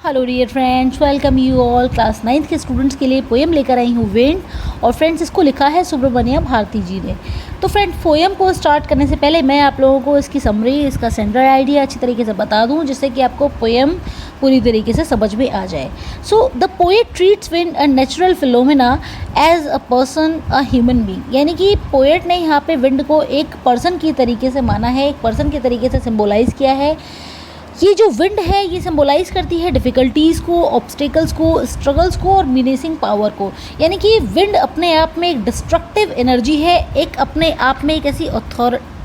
Hello dear friends, welcome you all. Class 9th के students के लिए पोएम लेकर आई हूँ विंड। और फ्रेंड्स, इसको लिखा है सुब्रमण्य भारती जी ने। तो फ्रेंड्स, पोएम को स्टार्ट करने से पहले मैं आप लोगों को इसकी समरी, इसका सेंट्रल आइडिया अच्छी तरीके से बता दूँ, जिससे कि आपको पोएम पूरी तरीके से समझ में आ जाए। So the poet treats wind a natural phenomena as a person, a human being. यानी कि पोएट ने यहाँ पे विंड को एक पर्सन की तरीके से माना है, एक पर्सन के तरीके से सिम्बोलाइज़ किया है। ये जो विंड है ये सिंबलाइज करती है डिफ़िकल्टीज़ को, ऑब्स्टिकल्स को, स्ट्रगल्स को और मिनेसिंग पावर को। यानी कि विंड अपने आप में एक डिस्ट्रक्टिव एनर्जी है, एक अपने आप में एक ऐसी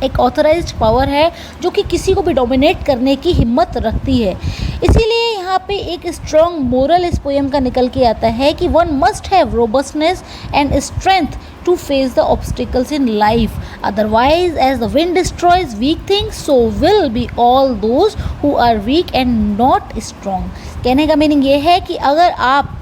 ऑथराइज्ड पावर है जो कि किसी को भी डोमिनेट करने की हिम्मत रखती है। इसीलिए यहाँ पे एक स्ट्रॉन्ग मोरल इस पोएम का निकल के आता है कि one must have robustness and strength to face the obstacles in life, otherwise as the wind destroys weak things, so will be all those who are weak and not strong। कहने का meaning ये है कि अगर आप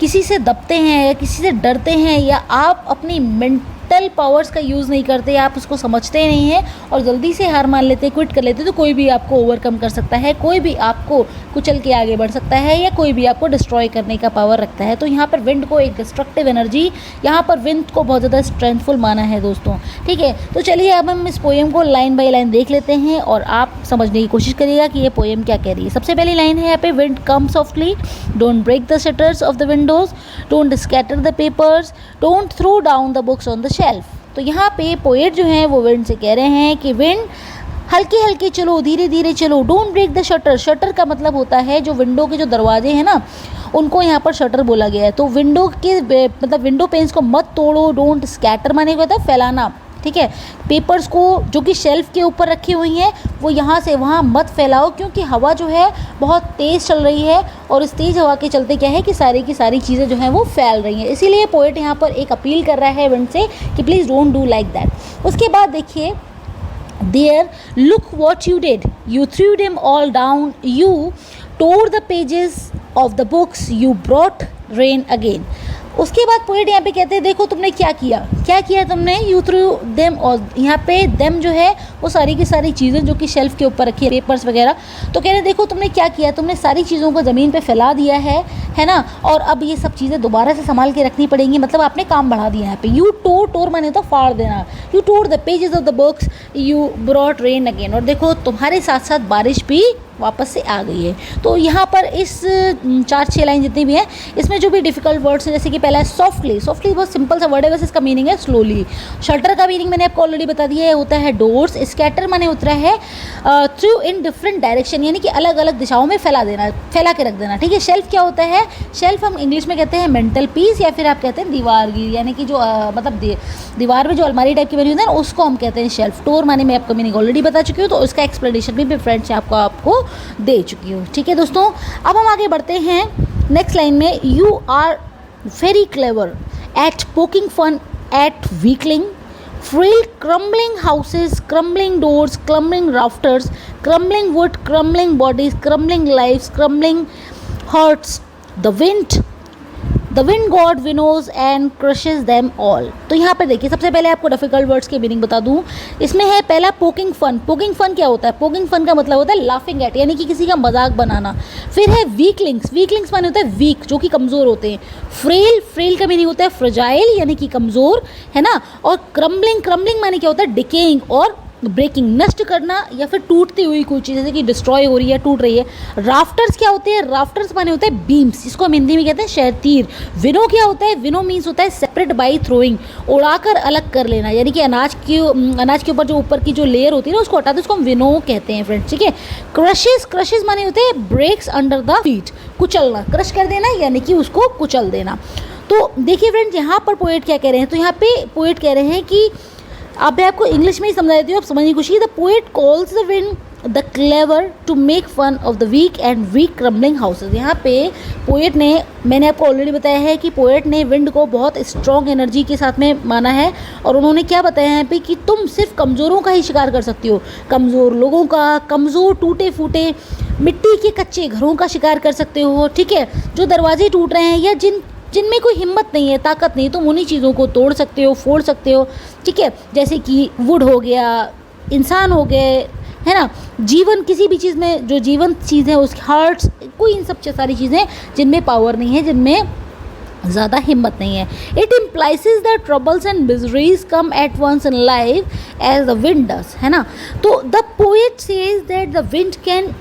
किसी से दबते हैं या किसी से डरते हैं या आप अपनी मेंटल पावर्स का यूज़ नहीं करते, आप उसको समझते नहीं हैं और जल्दी से हार मान लेते, क्विट कर लेते, तो कोई भी आपको ओवरकम कर सकता है, कोई भी आपको कुचल के आगे बढ़ सकता है या कोई भी आपको डिस्ट्रॉय करने का पावर रखता है। तो यहाँ पर विंड को एक डिस्ट्रक्टिव एनर्जी, यहाँ पर विंड को बहुत ज़्यादा स्ट्रेंथफुल माना है दोस्तों। ठीक है, तो चलिए अब हम इस पोएम को लाइन बाय लाइन देख लेते हैं और आप समझने की कोशिश करिएगा कि ये पोएम क्या कह रही है। सबसे पहली लाइन है यहाँ पे, wind come softly, don't break the shutters of the windows, don't scatter the papers, don't throw down the books on the shelf. तो यहाँ पे पोएट जो है वो विंड से कह रहे हैं कि विंड हल्के हल्के चलो, धीरे धीरे चलो, don't break the shutter. Shutter का मतलब होता है जो विंडो के जो दरवाजे हैं ना, उनको यहाँ पर शटर बोला गया है। तो विंडो के मतलब विंडो पेन्स को मत तोड़ो। डोंट स्कैटर माने को होता है फैलाना। ठीक है, पेपर्स को जो कि शेल्फ के ऊपर रखी हुई हैं वो यहाँ से वहाँ मत फैलाओ, क्योंकि हवा जो है बहुत तेज़ चल रही है और इस तेज़ हवा के चलते क्या है कि सारी की सारी चीज़ें जो हैं वो फैल रही हैं। इसीलिए पोएट यहाँ पर एक अपील कर रहा है विंड से कि please don't do like that. उसके बाद देखिए, There, look what you did. You threw them all down. You tore the pages of the books. You brought rain again. उसके बाद पोएट यहाँ पे कहते हैं, देखो तुमने क्या किया, क्या किया तुमने। यू थ्रू देम, और यहाँ पे देम जो है वो सारी की सारी चीज़ें जो कि शेल्फ के ऊपर रखी है, पेपर्स वगैरह। तो कह रहे हैं देखो तुमने क्या किया, तुमने सारी चीज़ों को ज़मीन पे फैला दिया है ना। और अब ये सब चीज़ें दोबारा से संभाल के रखनी पड़ेंगी, मतलब आपने काम बढ़ा दिया यहाँ पे। यू टोर माने तो फाड़ देना। You tore the pages of the books, you brought rain again. और देखो तुम्हारे साथ साथ बारिश भी वापस से आ गई है। तो यहाँ पर इस 4-6 लाइन जितनी भी हैं, इसमें जो भी डिफ़िकल्ट वर्ड्स हैं, जैसे कि पहला है सॉफ्टली। सॉफ्टली बहुत सिंपल सा वर्ड है, बस इसका मीनिंग है स्लोली। शटर का मीनिंग मैंने आपको ऑलरेडी बता दिया है, होता है डोर्स। स्कैटर माने होता है थ्रू इन डिफरेंट डायरेक्शन, यानी कि अलग अलग दिशाओं में फैला देना, फैला के रख देना। ठीक है, शेल्फ क्या होता है, शेल्फ हम इंग्लिश में कहते हैं मेंटल पीस, या फिर आप कहते हैं दीवारगिरी, यानी कि जो मतलब दीवार में जो अलमारी टाइप की बनी होती है ना, उसको हम कहते हैं शेल्फ। टोर माने मैं आपको मीनिंग ऑलरेडी बता चुकी हूँ, तो उसका एक्सप्लेनेशन भी फ्रेंड्स आपको दे चुकी हूँ। ठीक है दोस्तों, अब हम आगे बढ़ते हैं नेक्स्ट लाइन में। You are very clever at poking fun at weakling, frail crumbling houses, crumbling doors, crumbling rafters, crumbling wood, crumbling bodies, crumbling lives, crumbling hearts. The wind god winnows and crushes them all। तो यहाँ पे देखिए, सबसे पहले आपको difficult words की meaning बता दूँ। इसमें है पहला पोकिंग फन। पोकिंग फन क्या होता है, पोकिंग फन का मतलब होता है लाफिंग एट, यानी कि किसी का मजाक बनाना। फिर है वीकलिंग्स। वीकलिंग्स माने होता है वीक, जो कि कमज़ोर होते हैं। फ्रेल, फ्रेल का मीनिंग होता है फ्रजाइल, यानी कि कमज़ोर, है ना। और क्रम्बलिंग, क्रम्बलिंग माने क्या होता है डिकेइंग और ब्रेकिंग, नष्ट करना या फिर टूटती हुई कोई चीज़, जैसे कि डिस्ट्रॉय हो रही है, टूट रही है। राफ्टर्स क्या होते हैं, राफ्टर्स माने होते हैं बीम्स, जिसको हम हिंदी में कहते हैं शहतीर। विनो क्या होता है, विनो मीन्स होता है सेपरेट बाई थ्रोइंग, उड़ाकर अलग कर लेना, यानी कि अनाज के ऊपर जो ऊपर की जो लेयर होती है ना, उसको हटा दो, उसको हम विनो कहते हैं फ्रेंड्स। ठीक है, क्रशेस, क्रशेस माने होते हैं ब्रेक्स अंडर द फीट, कुचलना, क्रश कर देना, यानी कि उसको कुचल देना। तो देखिए फ्रेंड्स, यहाँ पर पोएट क्या कह रहे हैं, तो यहाँ पे पोएट कह रहे हैं कि अब मैं आपको इंग्लिश में ही समझा देती हूँ, आप समझने की कोशिश। The poet calls the wind the clever to make fun of the weak and weak crumbling houses. यहाँ पे पोएट ने, मैंने आपको ऑलरेडी बताया है कि पोएट ने विंड को बहुत स्ट्रॉन्ग एनर्जी के साथ में माना है। और उन्होंने क्या बताया है पे कि तुम सिर्फ कमज़ोरों का ही शिकार कर सकती हो, कमज़ोर लोगों का, कमज़ोर टूटे फूटे मिट्टी के कच्चे घरों का शिकार कर सकते हो। ठीक है, जो दरवाजे टूट रहे हैं या जिनमें कोई हिम्मत नहीं है, ताकत नहीं, तुम उन्हीं चीज़ों को तोड़ सकते हो, फोड़ सकते हो। ठीक है, जैसे कि वुड हो गया, इंसान हो गए, है ना। जीवन किसी भी चीज़ में जो जीवंत चीज़ है उसके हार्ट्स, कोई इन सब सारी चीज़ें जिनमें पावर नहीं है, जिनमें ज़्यादा हिम्मत नहीं है। It implies the troubles and miseries come at once in life as the wind does, है ना। तो the poet says that the wind can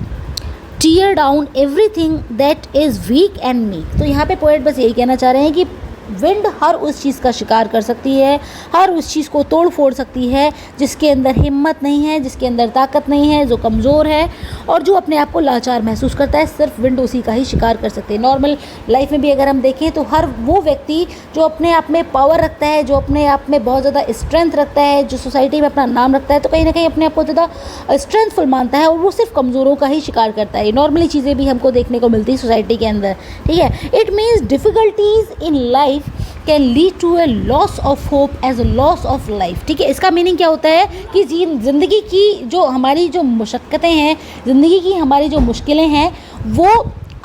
tear down everything that is weak and meek. तो यहाँ पे पोएट बस यही कहना चाह रहे हैं कि विंड हर उस चीज़ का शिकार कर सकती है, हर उस चीज़ को तोड़ फोड़ सकती है जिसके अंदर हिम्मत नहीं है, जिसके अंदर ताकत नहीं है, जो कमज़ोर है और जो अपने आप को लाचार महसूस करता है, सिर्फ विंड उसी का ही शिकार कर सकती है। नॉर्मल लाइफ में भी अगर हम देखें तो हर वो व्यक्ति जो अपने आप में पावर रखता है, जो अपने आप में बहुत ज़्यादा स्ट्रेंथ रखता है, जो सोसाइटी में अपना नाम रखता है, तो कहीं ना कहीं अपने आप को ज़्यादा स्ट्रेंथफुल मानता है और वो सिर्फ कमज़ोरों का ही शिकार करता है। नॉर्मली चीज़ें भी हमको देखने को मिलती है सोसाइटी के अंदर, ठीक है। It means difficulties in life can lead to a loss of hope as a loss of life, ठीक है। इसका मीनिंग क्या होता है कि ज़िंदगी की जो हमारी जो मुशक्क़तें हैं, ज़िंदगी की हमारी जो मुश्किलें हैं, वो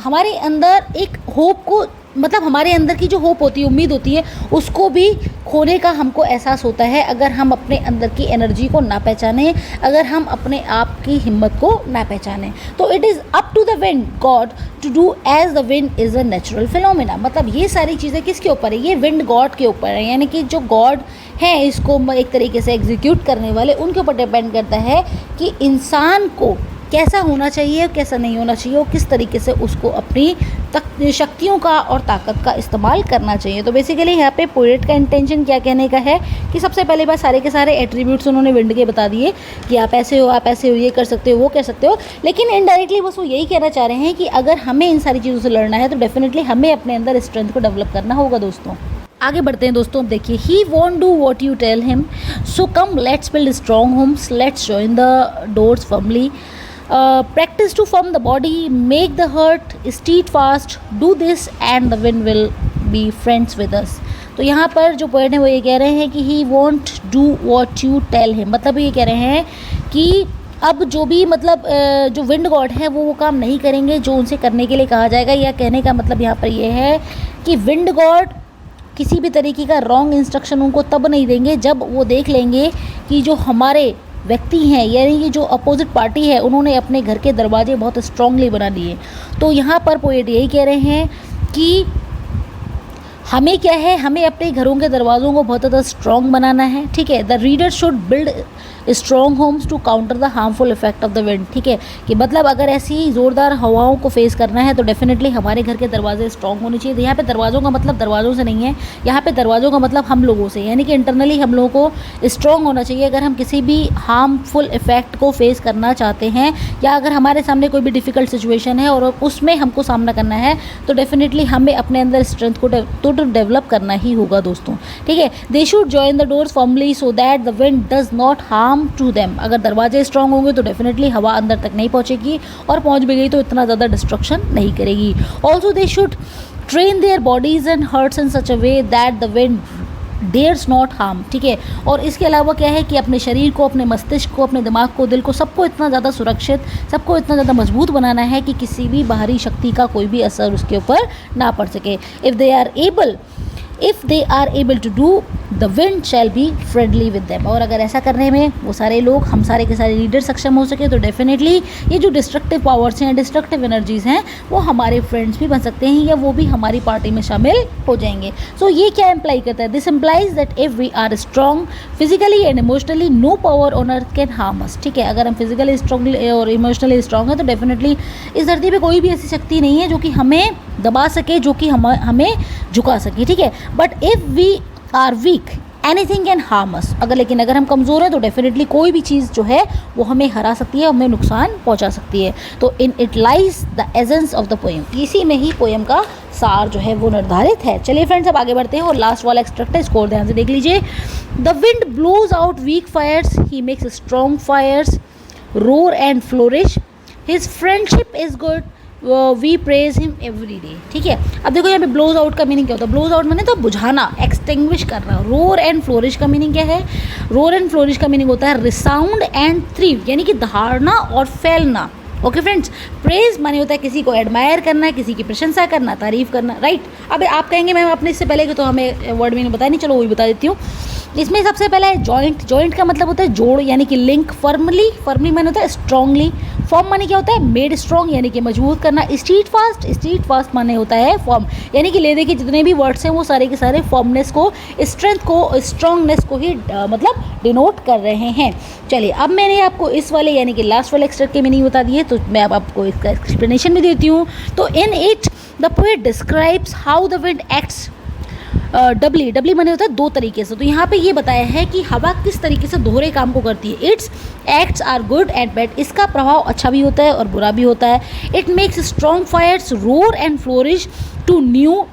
हमारे अंदर एक होप को, मतलब हमारे अंदर की जो होप होती है, उम्मीद होती है, उसको भी खोने का हमको एहसास होता है अगर हम अपने अंदर की एनर्जी को ना पहचानें, अगर हम अपने आप की हिम्मत को ना पहचानें। तो it is up to the wind god to do as the wind is a natural phenomena. मतलब ये सारी चीज़ें किसके ऊपर है? ये विंड गॉड के ऊपर है, यानी कि जो गॉड हैं इसको एक तरीके से एग्जीक्यूट करने वाले, उनके ऊपर डिपेंड करता है कि इंसान को कैसा होना चाहिए, कैसा नहीं होना चाहिए और किस तरीके से उसको अपनी शक्तियों का और ताकत का इस्तेमाल करना चाहिए। तो बेसिकली यहाँ पे पोएट का इंटेंशन क्या कहने का है कि सबसे पहले बात सारे के सारे एट्रीब्यूट्स उन्होंने विंड के बता दिए कि आप ऐसे हो, आप ऐसे हो, ये कर सकते हो, वो कर सकते हो, लेकिन इनडायरेक्टली बस वो यही कहना चाह रहे हैं कि अगर हमें इन सारी चीज़ों से लड़ना है तो डेफिनेटली हमें अपने अंदर स्ट्रेंथ को डेवलप करना होगा। दोस्तों आगे बढ़ते हैं। दोस्तों अब देखिए, he won't do what you tell him, so come let's build strong homes, let's join the doors firmly, practice to form the body, make the heart stead fast, do this and the wind will be friends with us। तो यहाँ पर जो point है वो ये कह रहे हैं कि he won't do what you tell him, मतलब ये कह रहे हैं कि अब जो भी मतलब जो विंड गॉड है वो काम नहीं करेंगे जो उनसे करने के लिए कहा जाएगा। या कहने का मतलब यहाँ पर ये है कि विंड गॉड किसी भी तरीके का रॉन्ग इंस्ट्रक्शन उनको तब नहीं देंगे जब वो देख लेंगे कि जो हमारे व्यक्ति हैं, यानी कि जो अपोजिट पार्टी है, उन्होंने अपने घर के दरवाजे बहुत स्ट्रांगली बना लिए। तो यहाँ पर पोएट यही कह रहे हैं कि हमें क्या है, हमें अपने घरों के दरवाज़ों को बहुत ज़्यादा स्ट्रॉन्ग बनाना है, ठीक है। The reader should build strong homes to counter the harmful effect of the wind, ठीक है। कि मतलब अगर ऐसी ज़ोरदार हवाओं को फेस करना है तो डेफिनेटली हमारे घर के दरवाजे स्ट्रॉन्ग होने चाहिए। तो यहाँ पे दरवाज़ों का मतलब दरवाज़ों से नहीं है, यहाँ पे दरवाज़ों का मतलब हम लोगों से, यानी कि इंटरनली हम लोगों को स्ट्रॉन्ग होना चाहिए। अगर हम किसी भी हार्मफुल इफेक्ट को फेस करना चाहते हैं या अगर हमारे सामने कोई भी डिफ़िकल्ट सिचुएशन है और उसमें हमको सामना करना है तो डेफिनेटली हमें अपने अंदर स्ट्रेंथ को तो डेवलप करना ही होगा दोस्तों, ठीक है। They should join the doors firmly so that the wind does not harm to them. अगर दरवाजे स्ट्रांग होंगे तो डेफिनेटली हवा अंदर तक नहीं पहुंचेगी और पहुंच भी गई तो इतना ज़्यादा डिस्ट्रक्शन नहीं करेगी। Also they should train their bodies and hearts in such a way that the wind dares not harm, ठीक है। और इसके अलावा क्या है कि अपने शरीर को, अपने मस्तिष्क को, अपने दिमाग को, दिल को, सबको इतना ज़्यादा सुरक्षित, सबको इतना ज़्यादा मजबूत बनाना है कि किसी भी बाहरी शक्ति का कोई भी असर उसके ऊपर ना पड़ सके। If they are able to do the wind shall be friendly with them. और अगर ऐसा करने में वो सारे लोग, हम सारे के सारे लीडर सक्षम हो सके तो डेफिनेटली ये जो डिस्ट्रक्टिव पावर्स हैं, डिस्ट्रक्टिव एनर्जीज़ हैं, वो हमारे फ्रेंड्स भी बन सकते हैं या वो भी हमारी पार्टी में शामिल हो जाएंगे। सो ये क्या इम्प्लाई करता है? This implies that if we are strong physically and emotionally no power on earth can harm us, ठीक है। अगर हम फिजिकली स्ट्रॉन्गली और इमोशनली स्ट्रॉन्ग हैं तो डेफिनेटली इस धरती पर कोई भी ऐसी शक्ति नहीं है जो कि हमें दबा सके, जो कि हमें झुका सके, ठीक है। But if we are weak anything can harm us. अगर हम कमज़ोर हैं तो डेफिनेटली कोई भी चीज़ जो है वो हमें हरा सकती है, हमें नुकसान पहुंचा सकती है। तो in it lies the essence of the poem, इसी में ही पोएम का सार जो है वो निर्धारित है। चलिए फ्रेंड्स अब आगे बढ़ते हैं और लास्ट वाला एक्सट्रैक्ट है, इसको और ध्यान से देख लीजिए। The wind blows out weak fires, he makes strong fires roar and flourish, his friendship is good, we praise him every day, ठीक है। अब देखो यहाँ पे ब्लोज आउट का मीनिंग क्या होता है? ब्लोज आउट मैंने तो बुझाना, एक्सटिंग्विश करना। रोर एंड फ्लोरिश का मीनिंग क्या है? रोर एंड फ्लोरिश का मीनिंग होता है रिसाउंड एंड थ्रीव, यानी कि दहाड़ना और फैलना, ओके फ्रेंड्स, प्रेज माने होता है किसी को एडमायर करना, किसी की प्रशंसा करना, तारीफ करना, राइट। अब आप कहेंगे मैम आपने इससे पहले कि तो हमें वर्ड मीनिंग बताया नहीं, चलो वही बता देती हूँ। इसमें सबसे पहला है जॉइंट। जॉइंट का मतलब होता है जोड़ यानी कि लिंक। फर्मली, फर्मली माने होता है स्ट्रांगली। फॉर्म माने क्या होता है मेड स्ट्रॉन्ग यानी कि मजबूत करना। स्ट्रीट फास्ट, स्ट्रीट फास्ट माने होता है फॉर्म, यानी कि ले दे के जितने भी वर्ड्स हैं वो सारे के सारे फॉर्मनेस को, स्ट्रेंथ को, स्ट्रांगनेस को ही मतलब डिनोट कर रहे हैं। चलिए अब मैंने आपको इस वाले यानी कि लास्ट वाले एक्सट्रैक्ट के मीनिंग बता दिए, तो मैं अब आपको इसका एक्सप्लेनेशन भी देती हूँ। तो in it the poet describes how the wind acts doubly. Doubly माने होता है दो तरीके से। तो यहाँ पे ये बताया है कि हवा किस तरीके से दोहरे काम को करती है। Its acts are good and bad, इसका प्रभाव अच्छा भी होता है और बुरा भी होता है। It makes strong fires roar and flourish to new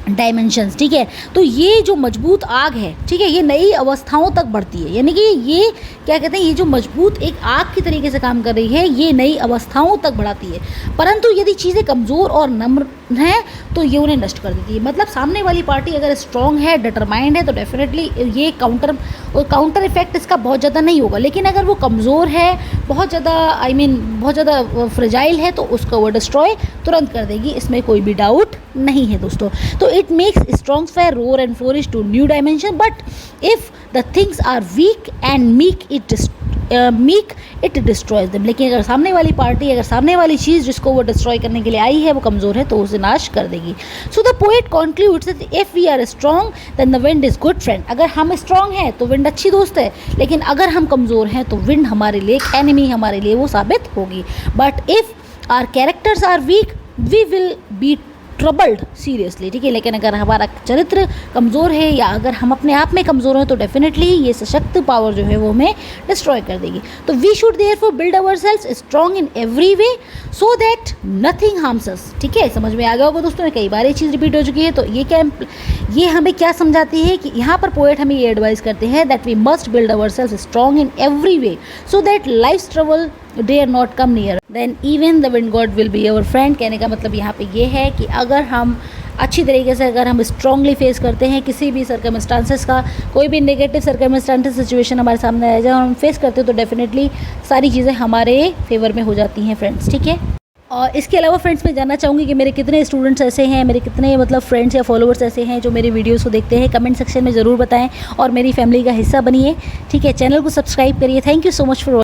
dimensions, ठीक है। तो ये जो मजबूत आग है, ठीक है, ये नई अवस्थाओं तक बढ़ती है, यानी कि ये क्या कहते हैं, ये जो मजबूत एक आग की तरीके से काम कर रही है, ये नई अवस्थाओं तक बढ़ाती है। परंतु यदि चीज़ें कमज़ोर और नम्र हैं तो ये उन्हें नष्ट कर देती है। मतलब सामने वाली पार्टी अगर स्ट्रॉन्ग है, डिटरमाइंड है, तो डेफिनेटली ये काउंटर इफेक्ट इसका बहुत ज़्यादा नहीं होगा। लेकिन अगर वो कमज़ोर है, बहुत ज़्यादा बहुत ज़्यादा फ्रेजाइल है, तो उसको वो डिस्ट्रॉय तुरंत कर देगी, इसमें कोई भी डाउट नहीं है दोस्तों। तो it makes strong fire roar and flourish to new dimension, but if the things are weak and meek it destroys them. लेकिन अगर सामने वाली पार्टी, अगर सामने वाली चीज़ जिसको वो डिस्ट्रॉय करने के लिए आई है वो कमज़ोर है, तो उसे नाश कर देगी। So the poet concludes that if we are strong then the wind is good friend. अगर हम स्ट्रॉन्ग हैं तो विंड अच्छी दोस्त है, लेकिन अगर हम कमज़ोर हैं तो विंड हमारे लिए एक एनिमी, हमारे लिए वो साबित होगी। But if our characters are weak we will be troubled seriously, ठीक है। लेकिन अगर हमारा चरित्र कमज़ोर है या अगर हम अपने आप में कमज़ोर हैं तो डेफिनेटली ये सशक्त पावर जो है वो हमें डिस्ट्रॉय कर देगी। तो we should therefore build ourselves strong in every way so that nothing harms us, ठीक है। समझ में आ गया होगा दोस्तों, कई बार ये चीज़ रिपीट हो चुकी है। तो ये हमें क्या समझाती है कि यहाँ पर पोएट हमें ये एडवाइस करते हैं that we must build ourselves strong in every way so that life's trouble dare not come near, then even the wind god will be our friend। कहने का मतलब यहाँ पे ये है कि अगर हम अच्छी तरीके से, अगर हम स्ट्रांगली फेस करते हैं किसी भी सर्कमस्टांसेस का, कोई भी नेगेटिव सर्कमस्टांसेस सिचुएशन हमारे सामने आ जाए और हम फेस करते हैं, तो डेफिनेटली सारी चीज़ें हमारे फेवर में हो जाती हैं फ्रेंड्स, ठीक है। और इसके अलावा फ्रेंड्स मैं जानना चाहूँगी कि मेरे कितने स्टूडेंट्स ऐसे हैं, मेरे कितने मतलब फ्रेंड्स या फॉलोअर्स ऐसे हैं जो मेरी वीडियोस को देखते हैं। कमेंट सेक्शन में ज़रूर बताएं और मेरी फैमिली का हिस्सा बनिए, ठीक है। चैनल को सब्सक्राइब करिए। Thank you so much for